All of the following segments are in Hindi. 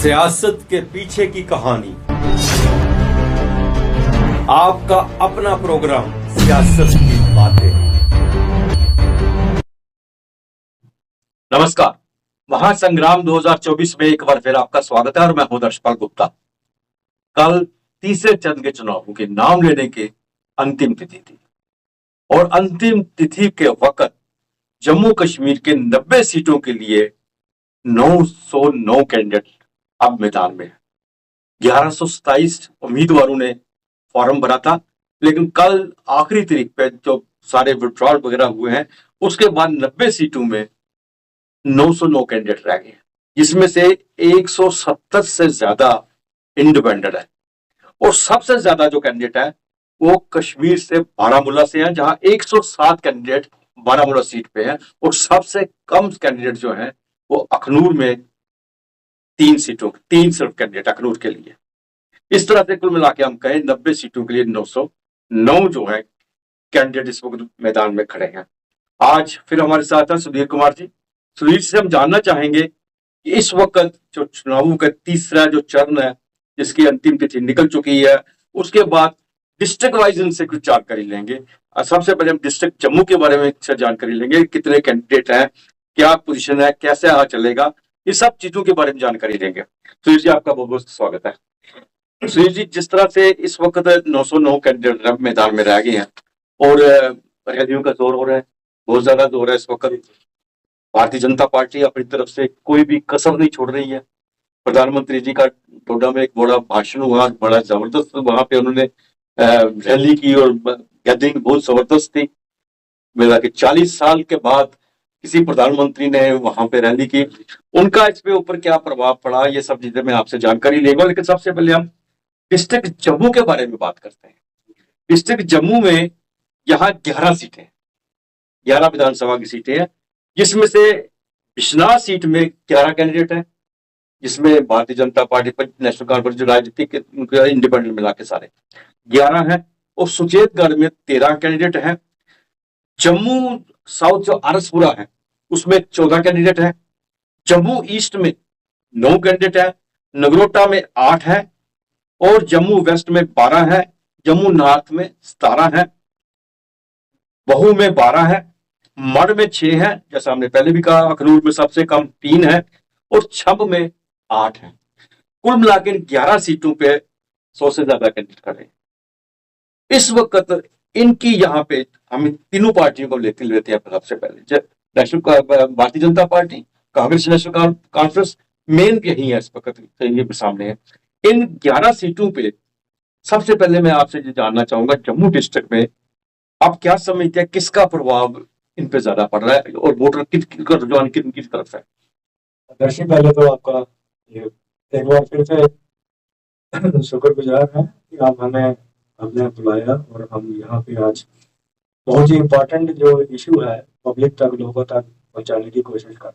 सियासत के पीछे की कहानी, आपका अपना प्रोग्राम सियासत की बातें। नमस्कार, महासंग्राम 2024 में एक बार फिर आपका स्वागत है और मैं हूं दर्शपाल गुप्ता। कल तीसरे चरण के चुनावों के नाम लेने की अंतिम तिथि थी और अंतिम तिथि के वक्त जम्मू कश्मीर के 90 सीटों के लिए 909 कैंडिडेट अब मैदान में है। 1127 उम्मीदवारों ने फॉर्म भरा था, लेकिन कल आखिरी तारीख पे जो सारे विड्रॉल वगैरह हुए हैं उसके बाद 90 सीटों में 909 कैंडिडेट रह गए, जिसमें से 170 से ज्यादा इंडिपेंडेंट है और सबसे ज्यादा जो कैंडिडेट है वो कश्मीर से बारामूला से हैं, जहां 107 कैंडिडेट बारामूला सीट पे हैं और सबसे कम कैंडिडेट जो हैं वो अखनूर में 3 सिर्फ कैंडिडेट अखनूर के लिए। इस तरह से कुल मिला के हम कहें 90 सीटों के लिए 909 जो है कैंडिडेट इस वक्त मैदान में खड़े हैं। आज फिर हमारे साथ हैं सुधीर कुमार जी। सुधीर से हम जानना चाहेंगे कि इस वक्त जो चुनावों का तीसरा जो चरण है जिसकी अंतिम तिथि निकल चुकी है, उसके बाद डिस्ट्रिक्ट वाइज इनसे कुछ जानकारी लेंगे। सबसे पहले हम डिस्ट्रिक्ट जम्मू के बारे में जानकारी लेंगे, कितने कैंडिडेट हैं, क्या पोजीशन है, कैसे चलेगा, ये सब चीजों के बारे में जानकारी लेंगे। सुधीर जी, आपका बहुत बहुत स्वागत है। सुधीर जी, जिस तरह से इस वक्त 909 कैंडिडेट मैदान में रह गए हैं और रैलियों का जोर हो रहा है, बहुत ज्यादा जोर है इस वक्त। भारतीय जनता पार्टी अपनी तरफ से कोई भी कसर नहीं छोड़ रही है। प्रधानमंत्री जी का डोडा में एक बड़ा भाषण हुआ, बड़ा जबरदस्त, वहां पे उन्होंने रैली की और गैदरिंग बहुत जबरदस्त थी। मेरा कि 40 साल के बाद किसी प्रधानमंत्री ने वहां पे रैली की, उनका इस पे ऊपर क्या प्रभाव पड़ा, ये सब चीजें मैं आपसे जानकारी लेगा। लेकिन सबसे पहले हम डिस्ट्रिक्ट जम्मू के बारे में बात करते हैं। डिस्ट्रिक्ट जम्मू में यहाँ 11 सीटें, 11 विधानसभा की सीटें हैं, जिसमें से बिश्नाह सीट में 11 कैंडिडेट हैं, जिसमें भारतीय जनता पार्टी पर नेशनल कॉन्फ्रेंस जो राजनीतिक इंडिपेंडेंट मिला के सारे 11 हैं और सुचेतगढ़ में 13 कैंडिडेट हैं। जम्मू साउथ जो आरसपुरा है उसमें 14 कैंडिडेट हैं। जम्मू ईस्ट में 9 कैंडिडेट है, नगरोटा में 8 है और जम्मू वेस्ट में 12 है, जम्मू नॉर्थ में 17 है, बहू में 12 है, मड़ में 6 है, जैसा हमने पहले भी कहा, अखनूर में सबसे कम 3 है और छब में 8 है। कुल मिलाकर 11 सीटों पे 100 से ज्यादा कैंडिडेट खड़े हैं। इस वक्त इनकी यहाँ पे हम तीनों पार्टियों को लेते हैं। सबसे पहले national Bharatiya Janata party, Congress, national conference, main यही है इस वक्त ये सामने है। इन 11 सीटों पे सबसे पहले मैं आपसे ये जानना चाहूंगा, जम्मू डिस्ट्रिक्ट में आप क्या समझते हैं, किसका प्रभाव इन पे ज्यादा पड़ रहा है और वोटर किसका रुझान किनकी तरफ है? दर्शी, पहले तो आपका एक बार फिर से शुक्रगुजार है कि आप हमें आपने बुलाया और हम यहाँ पे आज बहुत ही इम्पोर्टेंट जो इशू है पब्लिक तक, लोगों तक पहुँचाने की कोशिश कर।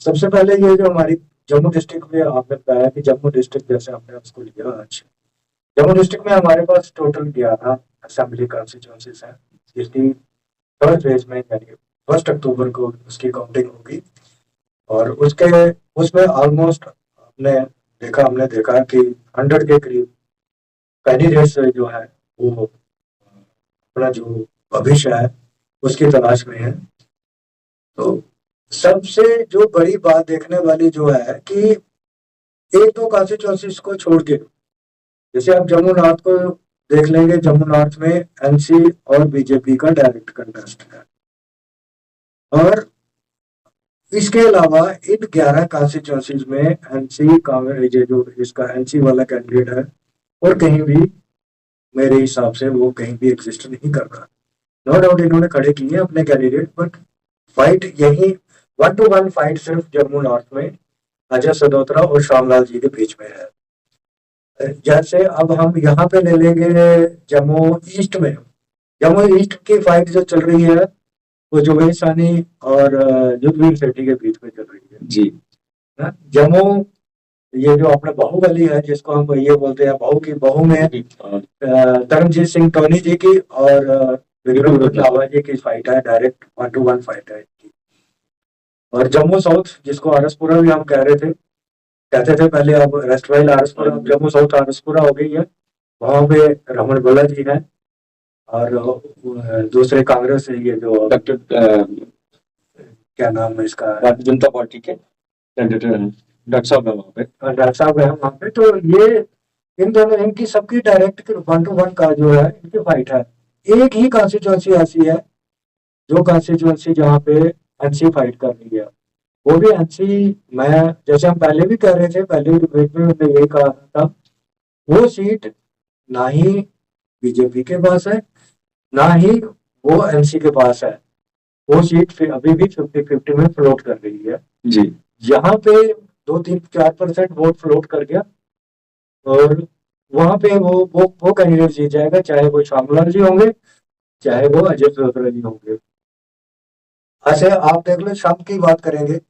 सबसे पहले ये जो हमारी जम्मू डिस्ट्रिक्ट में आपने बताया कि जम्मू डिस्ट्रिक्ट जैसे हमने उसको लिया आज, जम्मू डिस्ट्रिक्ट में हमारे पास टोटल 11 असेंबली कॉन्स्टिट्यूंसीज हैं, जिसकी थर्ड फेज में यानी 1 अक्टूबर को उसकी काउंटिंग होगी और उसमें ऑलमोस्ट हमने देखा कि 100 के करीब कैंडिडेट्स जो है वो अपना जो भविष्य है उसकी तलाश में है। तो सबसे जो बड़ी बात देखने वाली जो है कि एक दो कॉन्स्टिट्यूंसीज को छोड़ के, जैसे आप जम्मू नॉर्थ को देख लेंगे, जम्मू नॉर्थ में एनसी और बीजेपी का डायरेक्ट कंटेस्ट है और इसके अलावा इन 11 कॉन्स्टिट्यूंसीज में एनसी कांग्रेस जो इसका एनसी वाला कैंडिडेट है और कहीं भी मेरे हिसाब से वो कहीं भी एग्जिस्ट नहीं कर रहा। नो डाउट इन्होंने खड़े किए हैं अपने कैंडिडेट, बट फाइट यही 1 to 1 फाइट सिर्फ जम्मू नॉर्थ में अजय सदोत्रा और श्यामलाल जी के बीच में है। जैसे अब हम यहाँ पे ले लेंगे जम्मू ईस्ट में, जम्मू ईस्ट की फाइट जो चल रही है वो जुबेर सानी और युद्धवीर सेठी के बीच में चल रही है जी। जम्मू ये जो अपना बाहुबली है, जिसको हम ये बोलते हैं बहू की बहू में तरनजीत सिंह टोनी जी की और लावा जी की फाइट है, डायरेक्ट 1 to 1 फाइट है इनकी। और जम्मू साउथ जिसको आरसपुरा भी हम कह रहे थे, कहते थे पहले, अब रेस्ट वाइल आरएसपुरा, जम्मू साउथ आरएसपुरा हो गई है, वहां पे रमन गोला जी हैं, और दूसरे कांग्रेस से ये जो डॉक्टर क्या नाम है इसका, भारतीय जनता पार्टी के कैंडिडेट हैं, डॉक्टर साहब है वहाँ पे। डॉक्टर साहब है वहां पे। तो ये इन दोनों, इनकी सबकी डायरेक्ट 1-to-1 का जो है इनकी फाइट है। एक ही कॉन्स्टिट्यूंसी ऐसी है जो कॉन्स्टिट्यूंसी जहाँ पे एनसी फाइट कर रही है, वो भी एनसी। मैं, जैसे हम पहले भी कह रहे थे, पहले भी डिबेट में हमने यही कहा था, वो सीट ना ही बीजेपी के पास है, ना ही वो एनसी के पास है। वो सीट फिर अभी भी 50-50 में फ्लोट कर रही है जी। यहाँ पे 2-3-4% वोट फ्लोट कर गया, और वहां पे वो कैंडिडेट जीत जाएगा, चाहे वो श्यामलाल जी होंगे, चाहे वो अजय चौधरी जी होंगे। ऐसे आप देख लो, शाम की बात करेंगे,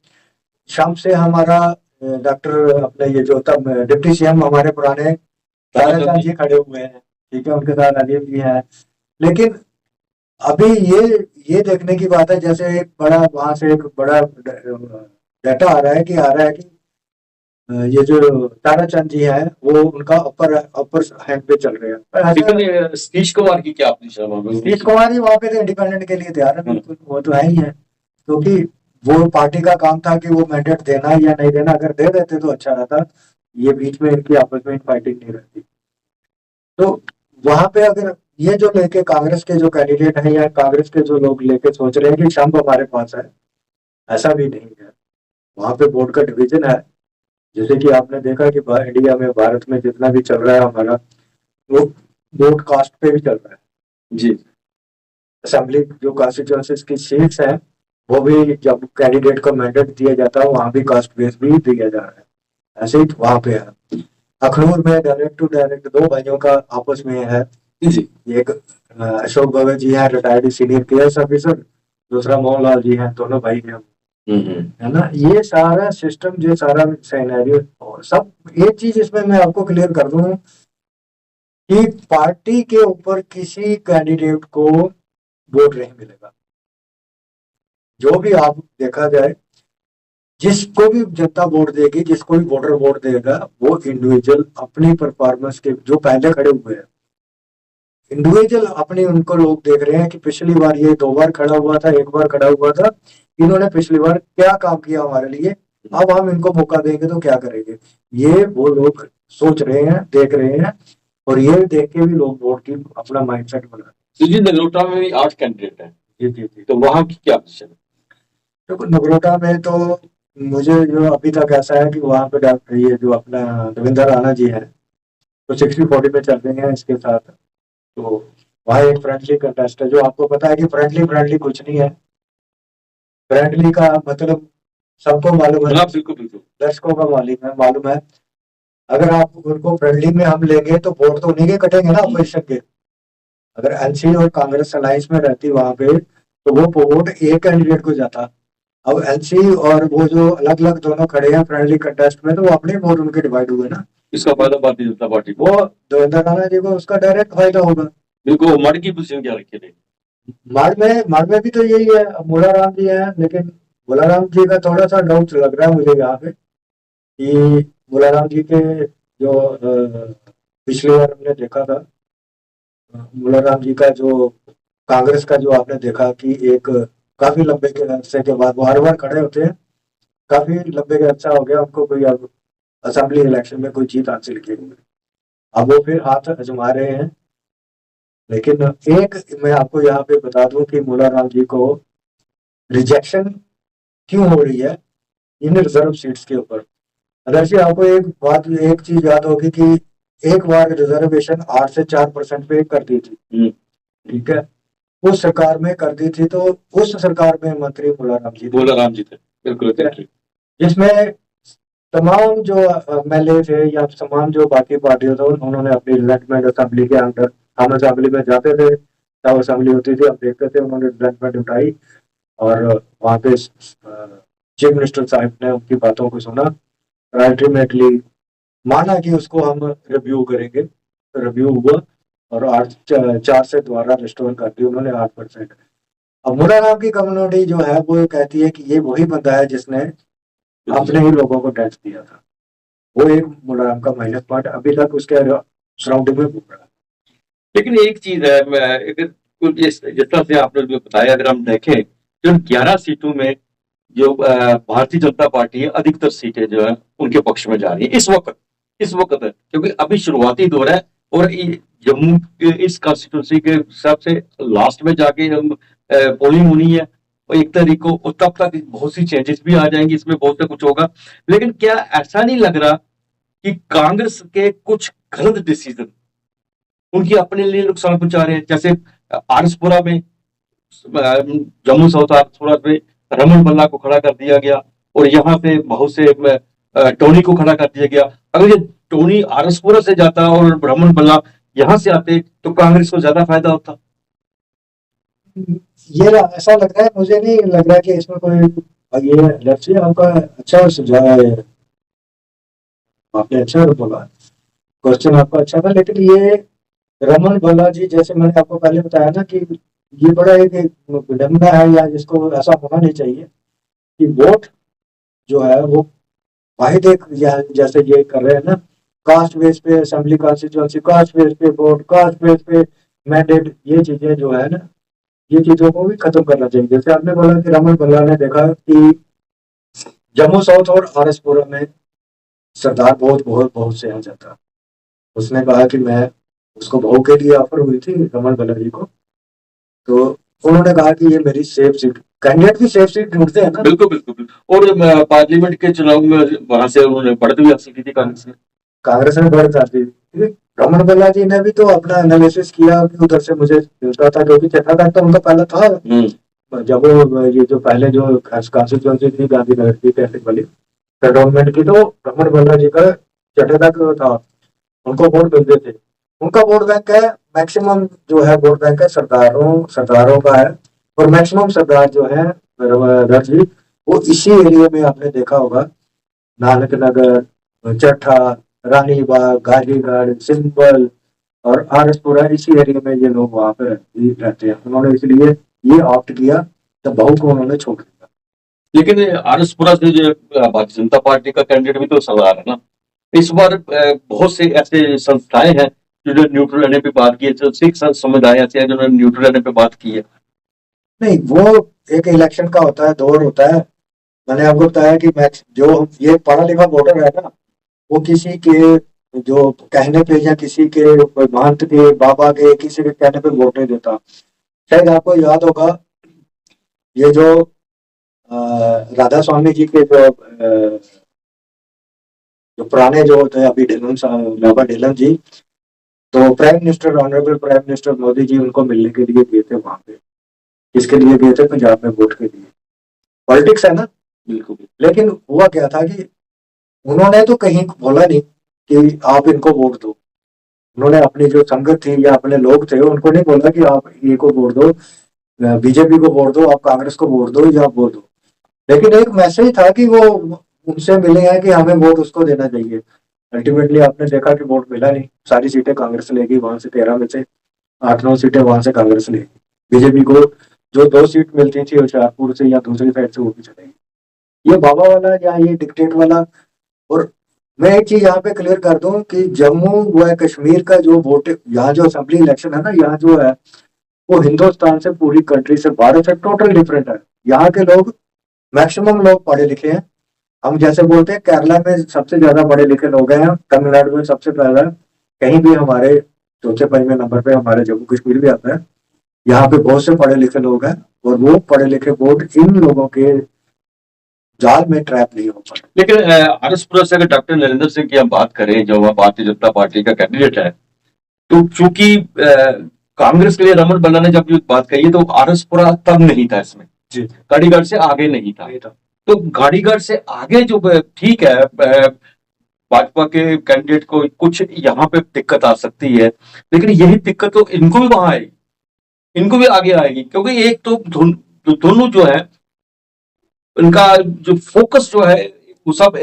शाम से हमारा डॉक्टर अपने ये जो तब डिप्टी सीएम हमारे पुराने ताराचंद जी खड़े हुए हैं, ठीक है, उनके साथ अजय भी है। लेकिन अभी ये देखने की बात है, जैसे एक बड़ा वहां से एक बड़ा डाटा आ रहा है कि ये जो ताराचंद जी है वो उनका अपर हैंड पे चल रहे हैं। पर लेकिन सतीश कुमार की क्या पोजीशन है? सतीश कुमार जी वहां पे तो इंडिपेंडेंट के लिए तैयार है, बिल्कुल, वो तो है ही है, क्योंकि वो पार्टी का काम था कि वो मैंडेट देना या नहीं देना, अगर दे देते तो अच्छा रहता, ये बीच में इनकी आपस में फाइटिंग नहीं रहती। तो वहां पे अगर ये जो लेके कांग्रेस के जो कैंडिडेट है या कांग्रेस के जो लोग लेके सोच रहे हैं कि शाम को हमारे पास है, ऐसा भी नहीं है। वहां पे वोट का डिवीजन है, जैसे कि आपने देखा कि इंडिया में, भारत में जितना भी चल रहा है हमारा, वो वोट कास्ट पे भी चल रहा है जी। असेंबली जो कॉन्स्टिट्यूंसीज की सीट्स हैं, वो भी जब कैंडिडेट को मैंडेट दिया जाता है वहां भी कास्ट बेस भी दिया जा रहा है, ऐसे ही वहां पे है। अखनूर में डायरेक्ट टू डायरेक्ट 2 भाइयों का आपस में है जी। एक अशोक भगत जी हैं, रिटायर्ड सीनियर केएस ऑफिसर, दूसरा मोहन लाल जी हैं, दोनों भाई हैं, है ना। ये सारा सिस्टम, जो सारा सिनेरियो, और सब, एक चीज इसमें मैं आपको क्लियर कर दूं कि पार्टी के ऊपर किसी कैंडिडेट को वोट नहीं मिलेगा। जो भी आप देखा जाए, जिसको भी जनता वोट देगी, जिसको भी वोटर वोट देगा, वो इंडिविजुअल अपनी परफॉर्मेंस के, जो पहले खड़े हुए हैं इंडिविजुअल अपने, उनको लोग देख रहे हैं कि पिछली बार ये 2 बार खड़ा हुआ था, 1 बार खड़ा हुआ था, इन्होंने पिछली बार क्या काम किया हमारे लिए, अब हम इनको मौका देंगे तो क्या करेंगे, ये वो लोग सोच रहे हैं, देख रहे हैं, और ये देख के भी लोग वोट की अपना माइंडसेट बना रहे जी। नगरोटा में भी 8 कैंडिडेट हैं। हैं। जी, तो वहां की क्या पोजीशन है? देखो, नगरोटा में तो मुझे जो अभी तक ऐसा है कि वहां पे डॉक्टर, ये जो अपना देवेंद्र राणा जी है, तो 60-40 में चल रहे हैं इसके साथ। तो वहाँ एक फ्रेंडली कंटेस्ट है, जो आपको पता है कि फ्रेंडली कुछ नहीं है। फ्रेंडली का मतलब सबको मालूम है, बिल्कुल बिल्कुल। दर्शकों का मालूम है। अगर आप उनको फ्रेंडली में हम लेंगे तो वोट तो उन्हीं के कटेंगे ना, अपोजिशन के। अगर एनसी और कांग्रेस अलायंस में रहती वहां पे, तो वो वोट एक कैंडिडेट को जाता। अब एनसी और वो जो अलग अलग दोनों खड़े हैं फ्रेंडली कंटेस्ट में, तो वो अपने वोट उनके डिवाइड हुए ना। इसका फायदा भारतीय जनता पार्टी को, वो देवेंद्र राणा जी को उसका डायरेक्ट फायदा होगा। बिल्कुल। मड़ की पोजीशन क्या रखी है? माड़ में भी तो यही है, अब मूलाराम जी है, लेकिन मूलाराम जी का थोड़ा सा डाउट लग रहा है मुझे यहाँ पे, कि मूलाराम जी के जो पिछली बार हमने देखा था, मूलाराम जी का जो कांग्रेस का जो आपने देखा कि एक काफी लंबे के अरसे के बाद वो हर बार खड़े होते हैं, काफी लंबे के अर्सा हो गया उनको कोई अब असेंबली इलेक्शन में कोई जीत हासिल की हुई, अब वो फिर हाथ आजमा रहे हैं। लेकिन एक मैं आपको यहाँ पे बता दूं कि मूलाराम जी को रिजेक्शन क्यों हो रही है इन रिजर्व सीट्स के ऊपर। अदर्शी आपको एक चीज याद होगी कि एक बार रिजर्वेशन 8 से 4% पे कर दी थी, ठीक है, उस सरकार में कर दी थी, तो उस सरकार में मंत्री मूलाराम जी थे, बिल्कुल। जिसमें तमाम जो एमएलए थे या तमाम जो बाकी पार्टियों थे, उन्होंने अपनी रिजेक्टमेंट असेंबली के अंदर, हम असेंबली में जाते थे, तब असेंबली होती थी, हम देखते थे, उन्होंने रिजेक्टमेंट उठाई और वहां पे चीफ मिनिस्टर साहब ने उनकी बातों को सुना, अल्टीमेटली माना कि उसको हम रिव्यू करेंगे। रिव्यू हुआ और 4 से दोबारा रिस्टोर कर दी उन्होंने 8%। अब मूलाराम की कम्युनिटी जो है वो कहती है कि ये वही बंदा है जिसने अपने ही लोगों को टैक्स दिया था, वो एक मुलायम का माइनस पॉइंट अभी तक उसके सराउंडिंग में घूम रहा है। लेकिन एक चीज है, जिस तरह से आपने जो बताया, अगर हम देखें जो 11 सीटों में जो भारतीय जनता पार्टी है, अधिकतर सीटें जो है उनके पक्ष में जा रही है इस वक्त है, क्योंकि अभी शुरुआती दौर है और जम्मू के इस कॉन्स्टिट्यूंसी के हिसाब से लास्ट में जाके हम पोलिंग होनी है और 1 तारीख को, और तब तक बहुत सी चेंजेस भी आ जाएंगी, इसमें बहुत सा कुछ होगा। लेकिन क्या ऐसा नहीं लग रहा कि कांग्रेस के कुछ गलत डिसीजन उनकी अपने लिए नुकसान पहुंचा रहे हैं? जैसे आरसपुरा में, जम्मू साउथ आरसपुरा में रमन भल्ला को खड़ा कर दिया गया और यहाँ पे बहुत से टोनी को खड़ा कर दिया गया। अगर ये टोनी आरसपुरा से जाता और रमन भल्ला यहाँ से आते तो कांग्रेस को ज्यादा फायदा होता। ये ऐसा लग रहा है, मुझे नहीं लग रहा कि इसमें कोई ये लक्ष्य आपका अच्छा सुझाव है, आपने अच्छा बोला, क्वेश्चन आपका अच्छा था। लेकिन ये रमन भल्ला जी, जैसे मैंने आपको पहले बताया ना कि ये बड़ा एक विडंबना है, या जिसको ऐसा होना नहीं चाहिए कि वोट जो है वो वाहिद एक जैसे ये कर रहे हैं ना, कास्ट बेस पे असेंबली कॉन्स्टिट्यूंसी, कास्ट बेस पे वोट, कास्ट बेस पे मैंडेट, ये चीजें जो है ना, ये चीजों को भी खत्म करना चाहिए। जैसे आपने बोला कि रमन भल्ला ने देखा कि जम्मू साउथ और आरएसपुरा में सरदार बहुत बहुत बहुत से आ जाता, उसने कहा कि मैं, उसको बहू के लिए ऑफर हुई थी रमन भल्ला जी को, तो उन्होंने कहा कि ये मेरी सेफ सीट, कैंडिडेट की सेफ सीट ढूंढते हैं ना। बिल्कुल बिल्कुल। और पार्लियामेंट के चुनाव में वहां से उन्होंने बढ़त भी हासिल की थी कांग्रेस ने बढ़ जाती थी। रमन भल्ला जी ने भी तो अपना एनालिसिस किया कि उधर से मुझे मिलता था, क्योंकि चट्टादार तो उनका पहला था। जब वो ये जो पहले जो कॉन्स्टिट्यूंसी थी गांधीनगर की ट्रैफिक वाली कंटोनमेंट की, तो रमन भल्ला जी का चट्टादार था, उनको वोट मिलते थे। उनका वोट बैंक है, मैक्सिमम जो है वोट बैंक है सरदारों का है, और मैक्सिमम सरदार जो है दर्ज जी, वो इसी एरिया में आपने देखा होगा, नानक नगर, चट्टा, रानीबाग, गाजीगढ़, सिंबल और आरसपुरा, इसी एरिया में ये लोग वहां पे रहते हैं। उन्होंने इसलिए ये ऑप्ट किया, तो बहू को उन्होंने छोड़ दिया। लेकिन आरएसपुरा से जो भारतीय जनता पार्टी का कैंडिडेट भी तो सरदार है ना। इस बार बहुत से ऐसे संस्थाएं हैं जो न्यूट्रल रहने पे बात की है, जो सिख समुदाय ऐसे हैं जिन्होंने न्यूट्रल रहने पे बात की है। नहीं, वो एक इलेक्शन का होता है, दौर होता है। मैंने आपको बताया कि मैक्स जो ये पढ़ा लिखा वोटर है ना, वो किसी के जो कहने पे या किसी के महंत के, बाबा के, किसी के कहने पे वोट नहीं देता। शायद आपको याद होगा, ये जो राधा स्वामी जी के जो पुराने जो थे, अभी बाबा ढिल्लन जी, तो prime minister, honourable prime minister Modi ji उनको मिलने के लिए गए थे वहां पे। किसके लिए गए थे? पंजाब में वोट के लिए। पॉलिटिक्स है ना। बिल्कुल। लेकिन हुआ क्या था कि उन्होंने तो कहीं बोला नहीं कि आप इनको वोट दो। उन्होंने अपनी जो संगत थी या अपने लोग थे, उनको नहीं बोला कि आप ये को वोट दो, बीजेपी को वोट दो, आप कांग्रेस को वोट दो या वोट दो। लेकिन एक मैसेज था कि वो उनसे मिले हैं कि हमें वोट उसको देना चाहिए। अल्टीमेटली आपने देखा कि वोट मिला नहीं, सारी सीटें कांग्रेस लेगी, वहां से 13 में से 8-9 सीटें वहां से कांग्रेस लेगी। बीजेपी को जो 2 सीट मिलती थी होशियारपुर से या दूसरी साइड से, वो भी चलेगी। ये बाबा वाला या ये डिक्टेट वाला। और मैं एक चीज यहाँ पे क्लियर कर दूं कि जम्मू व कश्मीर का जो वोट, यहाँ जो असेंबली इलेक्शन है ना, यहाँ जो है वो हिंदुस्तान से, पूरी कंट्री से, भारत से टोटल डिफरेंट है। यहाँ के लोग, मैक्सिमम लोग पढ़े लिखे हैं। हम जैसे बोलते हैं केरला में सबसे ज्यादा पढ़े लिखे लोग हैं, तमिलनाडु में सबसे ज्यादा, कहीं भी हमारे चौथे 5वें नंबर पे हमारे जम्मू कश्मीर भी आता है। यहाँ पे बहुत से पढ़े लिखे लोग हैं, और वो पढ़े लिखे वोट इन लोगों के जाल में ट्रैप नहीं हो पाए। लेकिन आरएसपुरा से अगर डॉक्टर नरेंद्र सिंह की हम बात करें, जो भारतीय जनता पार्टी का कैंडिडेट है, तो चूंकि कांग्रेस के लिए रमन भल्ला ने जब बात कही है, तो आरएसपुरा तब नहीं था इसमें, गाड़ीगढ़ से आगे नहीं था। तो गाड़ीगढ़ से आगे जो, ठीक है, भाजपा के कैंडिडेट को कुछ यहाँ पे दिक्कत आ सकती है, लेकिन यही दिक्कत तो इनको भी वहां आएगी, इनको भी आगे आएगी, क्योंकि एक तो दोनों जो है उनका जो फोकस जो है, वो सब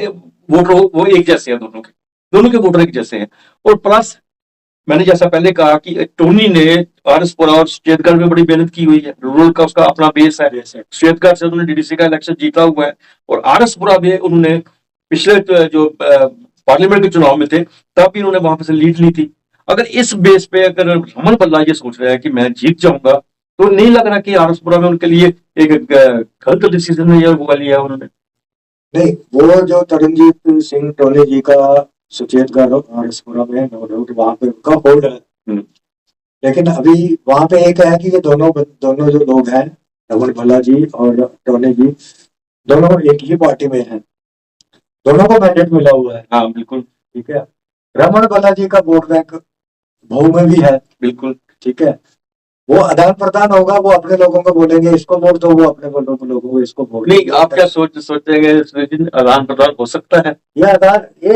वोटर वो एक जैसे हैं, दोनों के वोटर एक जैसे हैं। और प्लस मैंने जैसा पहले कहा कि टोनी ने आरएसपुरा और श्वेतगढ़ में बड़ी मेहनत की हुई है, रूरल का उसका अपना बेस है। श्वेतगढ़ से उन्होंने डीडीसी का इलेक्शन जीता हुआ है, और आरएसपुरा में उन्होंने पिछले जो पार्लियामेंट के चुनाव में थे, तब भी इन्होंने वहां पे से लीड ली थी। अगर इस बेस पे अगर रमन भल्ला ये सोच रहे हैं कि मैं जीत जाऊंगा, तो नहीं लग रहा कि आरएसपुरा में उनके लिए एक गलत डिसीजन है वो लिया उन्होंने। नहीं, वो जो तरनजीत सिंह टोले जी का सुचेतगढ़ आरएसपुरा में नो डाउट वहां पे उनका होल्ड है, लेकिन अभी वहां पे एक है कि ये दोनों जो लोग हैं, रमन भल्ला जी और टोले जी, दोनों एक ही पार्टी में हैं, दोनों को मैंडेट मिला हुआ है। हाँ बिल्कुल ठीक है। रमन भल्ला जी का वोट बैंक भाऊ में भी है। बिल्कुल। ठीक है। वो आदान प्रदान होगा, वो अपने लोगों को बोलेंगे इसको वोट दो, वो अपने लोगों को इसको वोट। नहीं, आप क्या सोचेंगे आदान प्रदान हो सकता है? ये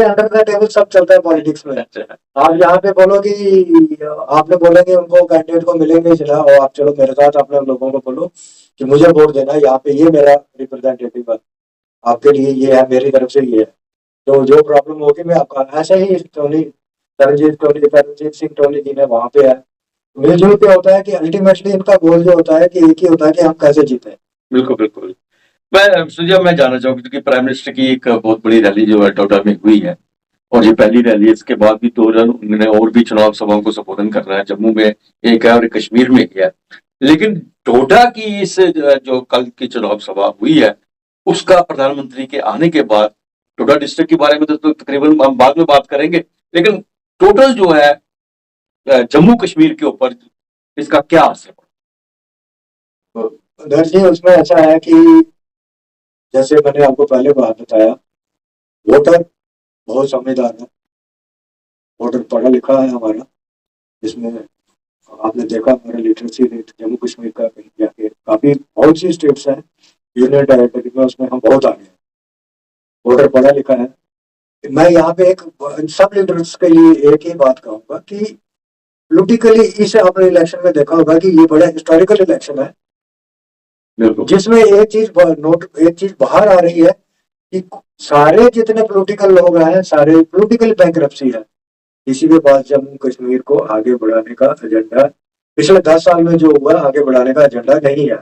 अंडर द टेबल सब चलता है पॉलिटिक्स में। आप यहाँ पे बोलो कि आपने बोलेंगे उनको कैंडिडेट को मिलेंगे चला, और आप चलो मेरे साथ अपने लोगों को बोलो कि मुझे वोट देना, यहाँ पे ये मेरा रिप्रेजेंटेटिव है, आपके लिए ये है, मेरी तरफ से ये है, तो जो प्रॉब्लम होगी मैं आपका। ऐसे ही तरनजीत सिंह टोली जी ने वहां पे है, मिलजुल के होता है कि अल्टीमेटली इनका गोल जो होता है कि एक ही होता है कि हम कैसे जीते। बिल्कुल बिल्कुल। मैं जानना चाहूंगी क्योंकि प्राइम मिनिस्टर की एक बहुत बड़ी रैली जो है टोडा में हुई है, और ये पहली रैली है, इसके बाद भी 2 रन उन्होंने और भी चुनाव सभाओं को संबोधन कर रहा है। जम्मू में एक है और एक कश्मीर में एक है, लेकिन टोडा की इस जो कल की चुनाव सभा हुई है, उसका प्रधानमंत्री के आने के बाद टोडा डिस्ट्रिक्ट के बारे में तो तकरीबन हम बाद में बात करेंगे, लेकिन टोटल जो है जम्मू कश्मीर के ऊपर इसका क्या असर पड़ा? दरअसल उसमें ऐसा है कि जैसे मैंने आपको पहले बात बताया, वोटर बहुत समझदार है, वोटर पढ़ा लिखा है हमारा, जिसमें आपने देखा हमारा लिटरेसी रेट जम्मू कश्मीर का कहीं जाके काफी बहुत सी स्टेट्स हैं यूनियन टेरिटरी में, उसमें हम बहुत आगे हैं, वोटर पढ़ा लिखा है। मैं यहाँ पे एक सब लीडर्स के लिए एक ही बात कहूंगा कि पोलिटिकली इस आपने इलेक्शन में देखा होगा कि ये बड़ा हिस्टोरिकल इलेक्शन है, जिसमें एक चीज बाहर आ रही है कि सारे जितने पॉलिटिकल लोग हैं, सारे पॉलिटिकल बैंकरप्सी है, किसी के पास जम्मू कश्मीर को आगे बढ़ाने का एजेंडा पिछले 10 साल में जो हुआ आगे बढ़ाने का एजेंडा नहीं है।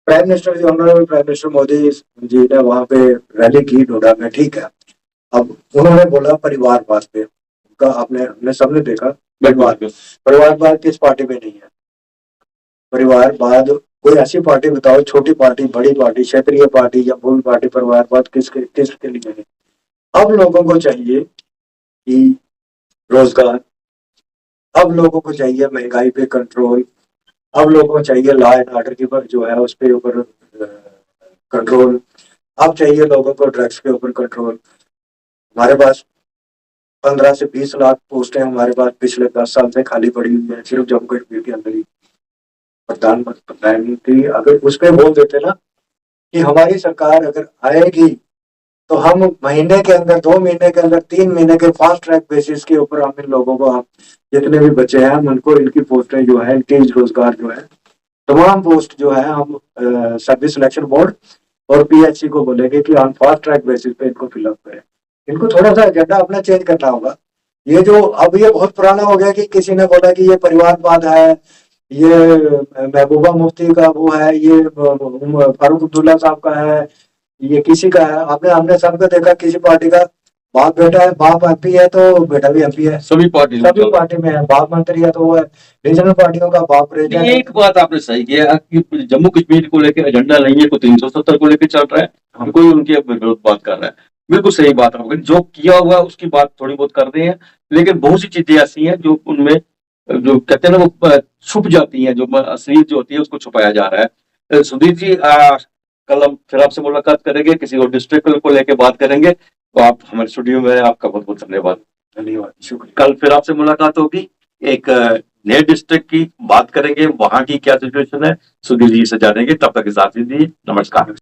प्राइम मिनिस्टर जी, ऑनरेबल प्राइम मिनिस्टर मोदी जी ने वहां पे रैली की नोएडा में, ठीक है। अब उन्होंने बोला परिवारवाद पे, उनका हमने सबने देखा परिवारवाद किस पार्टी में नहीं है। परिवारवाद कोई ऐसी पार्टी बताओ, छोटी पार्टी, बड़ी पार्टी, क्षेत्रीय पार्टी या कोई पार्टी, परिवारवाद किसके लिए है? अब लोगों को चाहिए कि रोजगार, अब लोगों को चाहिए महंगाई पे कंट्रोल, अब लोगों को चाहिए लॉ एंड ऑर्डर की जो है उस पे ऊपर कंट्रोल, अब चाहिए लोगों को ड्रग्स के ऊपर कंट्रोल। हमारे पास 15 से 20 लाख पोस्टें हमारे पास पिछले 10 साल से खाली पड़ी हुई है सिर्फ जम्मू कश्मीर के अंदर ही। प्रधानमंत्री अगर उस पर बोल देते ना कि हमारी सरकार अगर आएगी तो हम महीने के अंदर, 2 महीने के अंदर, 3 महीने के फास्ट ट्रैक बेसिस के ऊपर हम इन लोगों को, हम जितने भी बच्चे हैं हम उनको, इनकी पोस्टें जो है, इनके रोजगार जो है, तमाम पोस्ट जो है हम सर्विस सिलेक्शन बोर्ड और पीएचसी को बोलेंगे कि हम फास्ट ट्रैक बेसिस पे इनको फिलअप करें। इनको थोड़ा सा एजेंडा अपना चेंज करना होगा। ये जो अब ये बहुत पुराना हो गया कि किसी ने बोला कि ये परिवारवाद है, ये महबूबा मुफ्ती का वो है, ये फारूक अब्दुल्ला साहब का है, ये किसी का है। हमने सबको देखा, किसी पार्टी का बाप बेटा है, बाप एमपी है तो बेटा भी एमपी है, सभी पार्टी में है, बाप मंत्री है तो वो है, रीजनल पार्टियों का बाप प्रेसिडेंट। एक बात आपने सही किया कि जम्मू कश्मीर को लेकर एजेंडा नहीं है, कोई 370 को लेकर चल रहा है, कोई उनके विरोध बात कर रहा है। बिल्कुल सही बात है, जो किया हुआ उसकी बात थोड़ी बहुत कर रहे हैं, लेकिन बहुत सी चीजें ऐसी हैं जो उनमें जो कहते हैं ना वो छुप जाती हैं, जो असलियत जो होती है उसको छुपाया जा रहा है। सुधीर जी, कल हम फिर आपसे मुलाकात करेंगे, किसी और डिस्ट्रिक्ट को लेकर बात करेंगे, तो आप हमारे स्टूडियो में, आपका बहुत बहुत धन्यवाद। शुक्रिया। कल फिर आपसे मुलाकात होगी, एक नए डिस्ट्रिक्ट की बात करेंगे, वहां की क्या सिचुएशन है, सुधीर जी से जानेंगे। तब तक इजाजत दीजिए, नमस्कार।